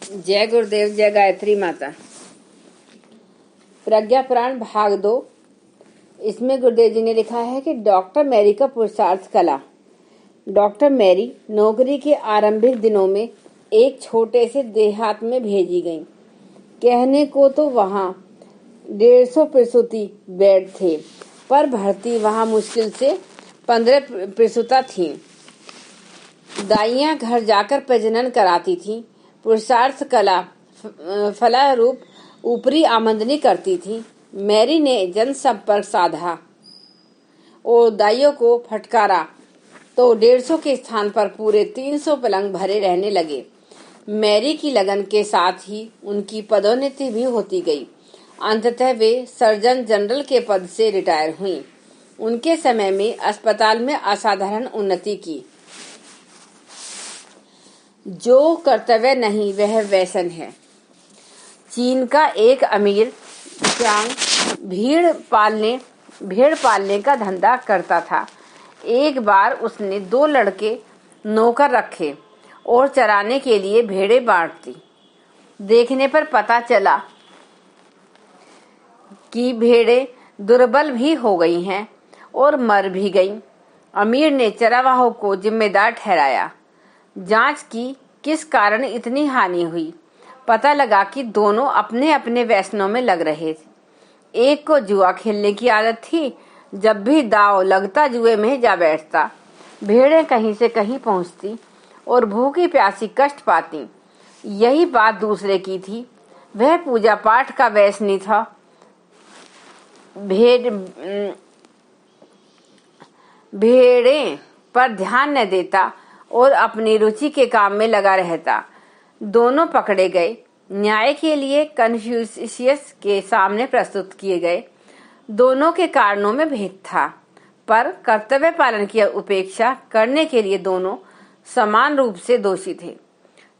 जय गुरुदेव, जय गायत्री माता। प्रज्ञा पुराण भाग 2। इसमें गुरुदेव जी ने लिखा है कि डॉक्टर मैरी का पुरुषार्थ कला। डॉक्टर मैरी नौकरी के आरंभिक दिनों में एक छोटे से देहात में भेजी गईं। कहने को तो वहां 150 प्रसूति बेड थे, पर भर्ती वहां मुश्किल से 15 प्रसूता थीं। दाइयां घर जाकर प्रजनन कराती थीं। पुरुषार्थ कला फलारूप ऊपरी आमदनी करती थी। मैरी ने जनसंपर्क साधा और दाइयों को फटकारा तो 150 के स्थान पर पूरे 300 पलंग भरे रहने लगे। मैरी की लगन के साथ ही उनकी पदोन्नति भी होती गई। अंततः वे सर्जन जनरल के पद से रिटायर हुईं। उनके समय में अस्पताल में असाधारण उन्नति की। जो कर्तव्य नहीं वह व्यसन है। चीन का एक अमीर चांग भेड़ पालने का धंधा करता था। एक बार उसने 2 लड़के नौकर रखे और चराने के लिए भेड़ें बांटती। देखने पर पता चला कि भेड़ें दुर्बल भी हो गई हैं और मर भी गईं। अमीर ने चरावाहों को जिम्मेदार ठहराया। जांच की किस कारण इतनी हानि हुई। पता लगा कि दोनों अपने अपने व्यसनों में लग रहे थे। एक को जुआ खेलने की आदत थी। जब भी दांव लगता जुए में जा बैठता। भेड़ें कहीं से कहीं पहुंचती और भूखी प्यासी कष्ट पाती। यही बात दूसरे की थी। वह पूजा पाठ का व्यसनी था। भेड़ें पर ध्यान न देता और अपनी रुचि के काम में लगा रहता। दोनों पकड़े गए। न्याय के लिए कन्फ्यूशियस के सामने प्रस्तुत किए गए। दोनों के कारणों में भेद था, पर कर्तव्य पालन की उपेक्षा करने के लिए दोनों समान रूप से दोषी थे।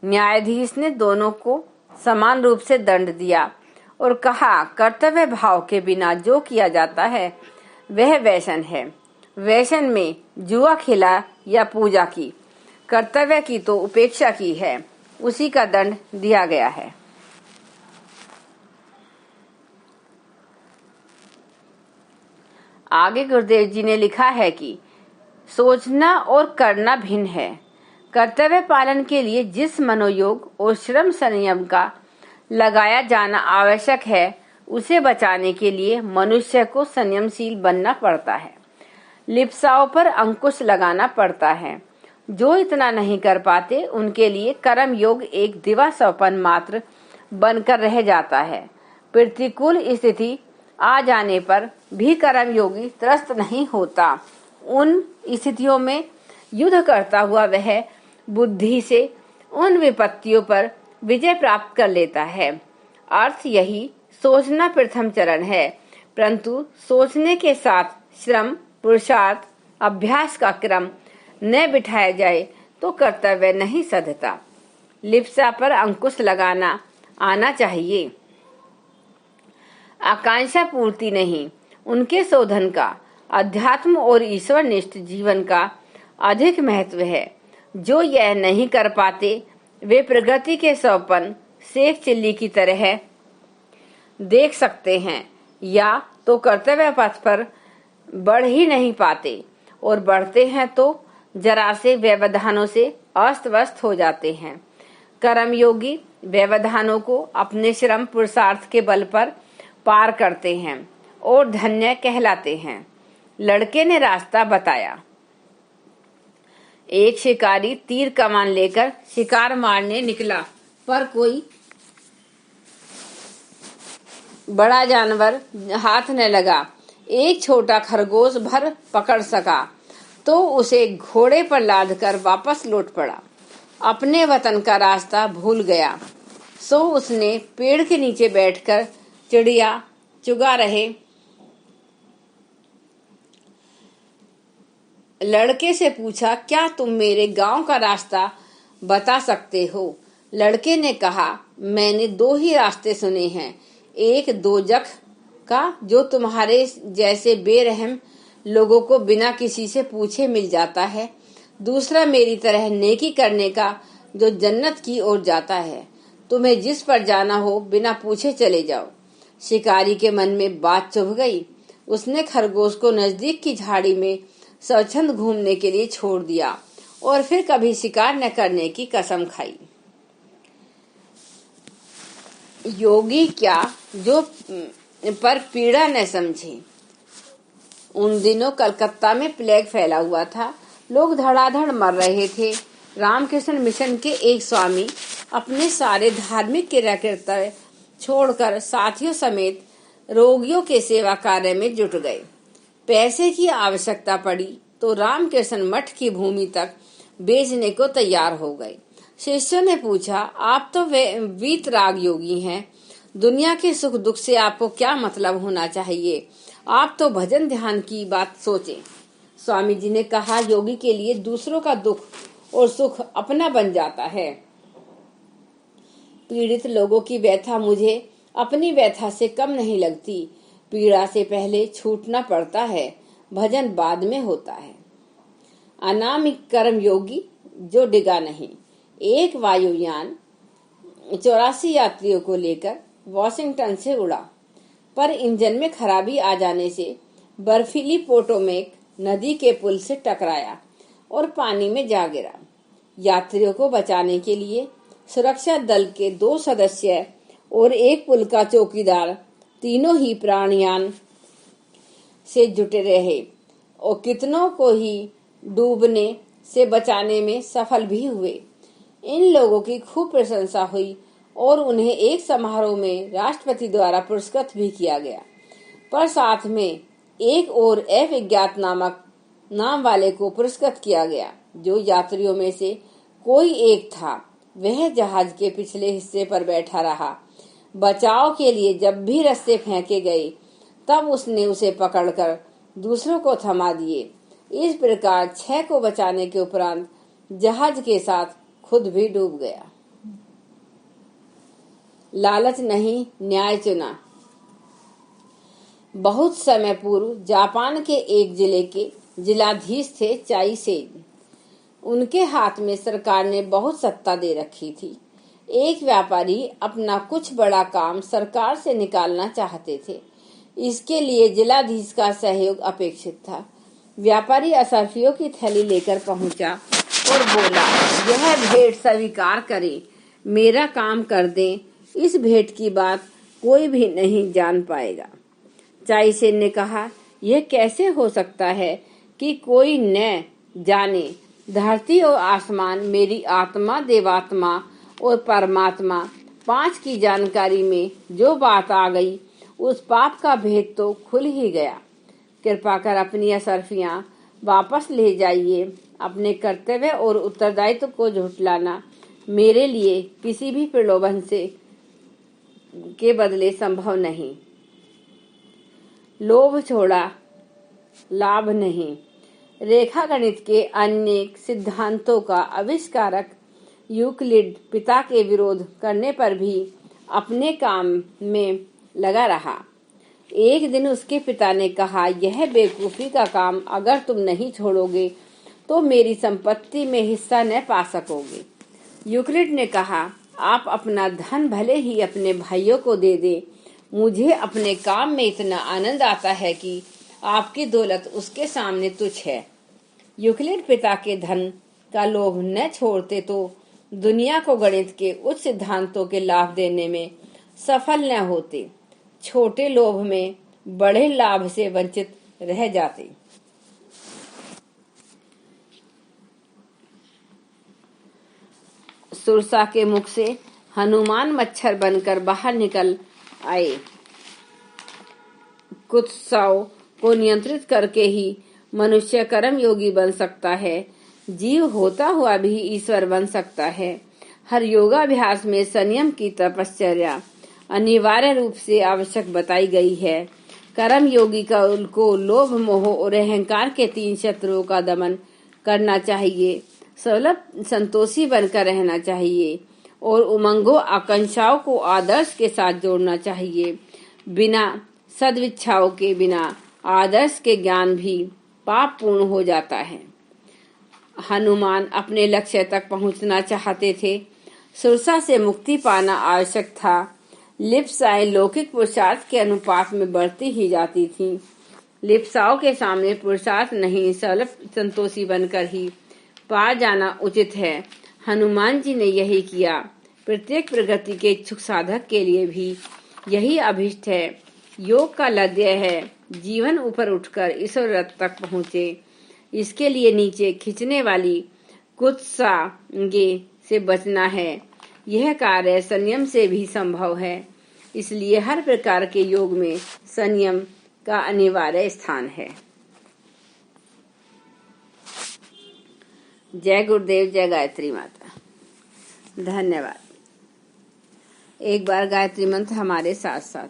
न्यायाधीश ने दोनों को समान रूप से दंड दिया और कहा, कर्तव्य भाव के बिना जो किया जाता है वह व्यसन है। व्यसन में जुआ खेला या पूजा की, कर्तव्य की तो उपेक्षा की है, उसी का दंड दिया गया है। आगे गुरुदेव जी ने लिखा है कि सोचना और करना भिन्न है। कर्तव्य पालन के लिए जिस मनोयोग और श्रम संयम का लगाया जाना आवश्यक है, उसे बचाने के लिए मनुष्य को संयमशील बनना पड़ता है। लिप्साओं पर अंकुश लगाना पड़ता है। जो इतना नहीं कर पाते उनके लिए कर्म योग एक दिवा सौपन मात्र बनकर रह जाता है। प्रतिकूल स्थिति आ जाने पर भी कर्म योगी त्रस्त नहीं होता। उन स्थितियों में युद्ध करता हुआ वह बुद्धि से उन विपत्तियों पर विजय प्राप्त कर लेता है। अर्थ यही सोचना प्रथम चरण है, परंतु सोचने के साथ श्रम, पुरुषार्थ, अभ्यास का क्रम न बिठाया जाए तो कर्तव्य नहीं सधता। लिप्सा पर अंकुश लगाना आना चाहिए। आकांक्षा पूर्ति नहीं, उनके शोधन का अध्यात्म और ईश्वरनिष्ठ जीवन का अधिक महत्व है। जो यह नहीं कर पाते वे प्रगति के सौपन सेक चिल्ली की तरह देख सकते हैं, या तो कर्तव्य पथ पर बढ़ ही नहीं पाते और बढ़ते हैं तो जरा से व्यवधानों से अस्त व्यस्त हो जाते हैं। कर्मयोगी व्यवधानों को अपने श्रम पुरुषार्थ के बल पर पार करते हैं और धन्य कहलाते हैं। लड़के ने रास्ता बताया। एक शिकारी तीर कमान लेकर शिकार मारने निकला, पर कोई बड़ा जानवर हाथ न लगा। एक छोटा खरगोश भर पकड़ सका तो उसे घोड़े पर लादकर वापस लौट पड़ा। अपने वतन का रास्ता भूल गया, सो उसने पेड़ के नीचे बैठकर चिड़िया चुगा रहे लड़के से पूछा, क्या तुम मेरे गांव का रास्ता बता सकते हो? लड़के ने कहा, मैंने 2 ही रास्ते सुने हैं। एक दोजख का, जो तुम्हारे जैसे बेरहम लोगों को बिना किसी से पूछे मिल जाता है। दूसरा मेरी तरह नेकी करने का, जो जन्नत की ओर जाता है। तुम्हें जिस पर जाना हो बिना पूछे चले जाओ। शिकारी के मन में बात चुभ गई। उसने खरगोश को नजदीक की झाड़ी में स्वच्छंद घूमने के लिए छोड़ दिया और फिर कभी शिकार न करने की कसम खाई। योगी क्या जो पर पीड़ा न समझे। उन दिनों कलकत्ता में प्लेग फैला हुआ था। लोग धड़ाधड़ मर रहे थे। रामकृष्ण मिशन के एक स्वामी अपने सारे धार्मिक क्रिया कर्तव्य छोड़कर साथियों समेत रोगियों के सेवा कार्य में जुट गए। पैसे की आवश्यकता पड़ी तो रामकृष्ण मठ की भूमि तक बेचने को तैयार हो गए। शिष्यों ने पूछा, आप तो वीतराग योगी हैं, दुनिया के सुख दुख से आपको क्या मतलब होना चाहिए? आप तो भजन ध्यान की बात सोचें। स्वामी जी ने कहा, योगी के लिए दूसरों का दुख और सुख अपना बन जाता है। पीड़ित लोगों की व्यथा मुझे अपनी व्यथा से कम नहीं लगती। पीड़ा से पहले छूटना पड़ता है, भजन बाद में होता है। अनामिक कर्म योगी जो डिगा नहीं। एक वायुयान 84 यात्रियों को लेकर वॉशिंगटन से उड़ा, पर इंजन में खराबी आ जाने से बर्फीली पोटोमेक नदी के पुल से टकराया और पानी में जा गिरा। यात्रियों को बचाने के लिए सुरक्षा दल के 2 सदस्य और एक पुल का चौकीदार तीनों ही प्राणयान से जुटे रहे और कितनों को ही डूबने से बचाने में सफल भी हुए। इन लोगों की खूब प्रशंसा हुई और उन्हें एक समारोह में राष्ट्रपति द्वारा पुरस्कृत भी किया गया। पर साथ में एक और अविज्ञात नामक नाम वाले को पुरस्कृत किया गया, जो यात्रियों में से कोई एक था। वह जहाज के पिछले हिस्से पर बैठा रहा। बचाव के लिए जब भी रस्से फेंके गए तब उसने उसे पकड़कर दूसरों को थमा दिए। इस प्रकार 6 को बचाने के उपरांत जहाज के साथ खुद भी डूब गया। लालच नहीं, न्याय चुना। बहुत समय पूर्व जापान के एक जिले के जिलाधीश थे चाई सेन। उनके हाथ में सरकार ने बहुत सत्ता दे रखी थी। एक व्यापारी अपना कुछ बड़ा काम सरकार से निकालना चाहते थे। इसके लिए जिलाधीश का सहयोग अपेक्षित था। व्यापारी असरफियों की थैली लेकर पहुंचा और बोला, यह भेंट स्वीकार करें, मेरा काम कर दें। इस भेंट की बात कोई भी नहीं जान पाएगा। चाई सेन ने कहा, यह कैसे हो सकता है कि कोई न जाने? धरती और आसमान, मेरी आत्मा, देवात्मा और परमात्मा 5 की जानकारी में जो बात आ गई, उस पाप का भेद तो खुल ही गया। कृपा कर अपनी असरफियां वापस ले जाइए। अपने कर्तव्य और उत्तरदायित्व को झुठलाना मेरे लिए किसी भी प्रलोभन से के बदले संभव नहीं। लोभ छोड़ा लाभ नहीं। रेखा गणित के अनेक सिद्धांतों का आविष्कारक यूक्लिड पिता के विरोध करने पर भी अपने काम में लगा रहा। एक दिन उसके पिता ने कहा, यह बेवकूफी का काम अगर तुम नहीं छोड़ोगे तो मेरी संपत्ति में हिस्सा न पा सकोगे। यूक्लिड ने कहा, आप अपना धन भले ही अपने भाइयों को दे दें, मुझे अपने काम में इतना आनंद आता है कि आपकी दौलत उसके सामने तुच्छ है। यूक्लिड पिता के धन का लोभ न छोड़ते तो दुनिया को गणित के उच्च सिद्धांतों के लाभ देने में सफल न होते। छोटे लोभ में बड़े लाभ से वंचित रह जाते। सुरसा के मुख से हनुमान मच्छर बनकर बाहर निकल आए। कुत्साओं को नियंत्रित करके ही मनुष्य कर्म योगी बन सकता है। जीव होता हुआ भी ईश्वर बन सकता है। हर योगाभ्यास में संयम की तपश्चर्या अनिवार्य रूप से आवश्यक बताई गई है। कर्म योगी का उनको लोभ, मोह और अहंकार के 3 शत्रुओं का दमन करना चाहिए। सुलभ संतोषी बनकर रहना चाहिए और उमंगों, आकांक्षाओं को आदर्श के साथ जोड़ना चाहिए। बिना सद्विच्छाओं के बिना आदर्श के ज्ञान भी पाप पूर्ण हो जाता है। हनुमान अपने लक्ष्य तक पहुंचना चाहते थे। सुरसा से मुक्ति पाना आवश्यक था। लिप्साएं लौकिक पुरुषार्थ के अनुपात में बढ़ती ही जाती थीं। लिप्साओं के सामने पुरुषार्थ नहीं, सलभ संतोषी बनकर ही पार जाना उचित है। हनुमान जी ने यही किया। प्रत्येक प्रगति के इच्छुक साधक के लिए भी यही अभिष्ट है। योग का लक्ष्य है जीवन ऊपर उठकर ईश्वर रथ तक पहुँचे। इसके लिए नीचे खींचने वाली कुत्सांगे से बचना है। यह कार्य संयम से भी संभव है। इसलिए हर प्रकार के योग में संयम का अनिवार्य स्थान है। जय गुरुदेव, जय गायत्री माता। धन्यवाद। एक बार गायत्री मंत्र हमारे साथ साथ।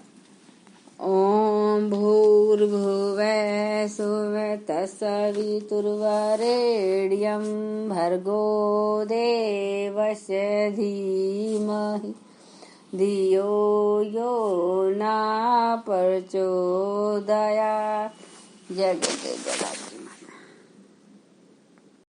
ओम भूर्भुवः स्वः तत्सवितुर्वरेण्यं भर्गो देवस्य धीमहि धियो यो न प्रचोदयात्। जय गुरुदेव, जय गायत्री।